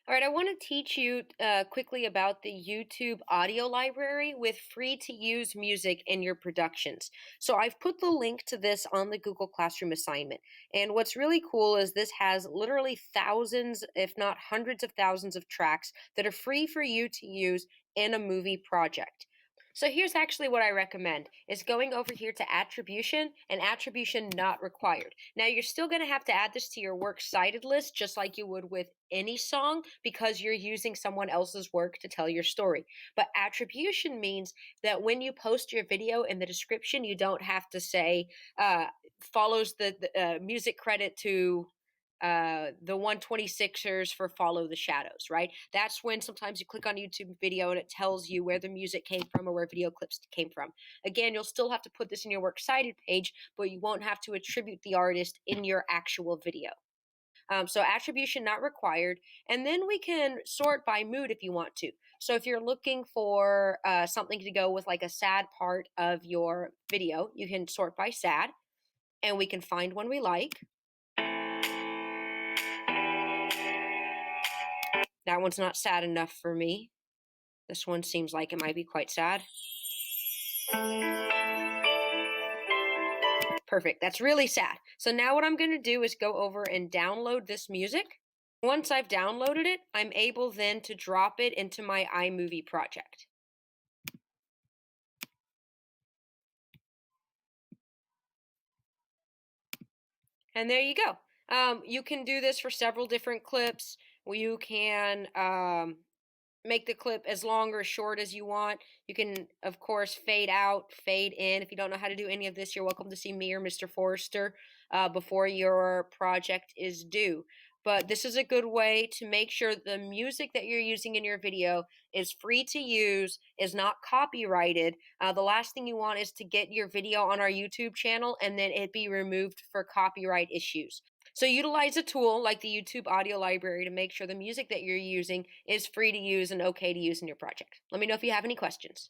All right, I want to teach you quickly about the YouTube audio library with free to use music in your productions. So I've put the link to this on the Google Classroom assignment. And what's really cool is this has literally thousands, if not hundreds of thousands of tracks that are free for you to use in a movie project. So here's actually what I recommend is going over here to attribution and attribution not required. Now you're still going to have to add this to your works cited list just like you would with any song because you're using someone else's work to tell your story. But attribution means that when you post your video in the description, you don't have to say follows the music credit to the 126ers for Follow the Shadows, right? That's when sometimes you click on a YouTube video and it tells you where the music came from or where video clips came from. Again, you'll still have to put this in your works cited page, but you won't have to attribute the artist in your actual video. So attribution not required. And then we can sort by mood if you want to. So if you're looking for something to go with like a sad part of your video, you can sort by sad and we can find one we like. That one's not sad enough for me. This one seems like it might be quite sad. Perfect. That's really sad. So now what I'm going to do is go over and download this music. Once I've downloaded it, I'm able then to drop it into my iMovie project. And there you go. You can do this for several different clips. You can make the clip as long or short as you want. You can, of course, fade out, fade in. If you don't know how to do any of this, you're welcome to see me or Mr. Forrester before your project is due. But this is a good way to make sure the music that you're using in your video is free to use, is not copyrighted. The last thing you want is to get your video on our YouTube channel and then it be removed for copyright issues. So utilize a tool like the YouTube audio library to make sure the music that you're using is free to use and okay to use in your project. Let me know if you have any questions.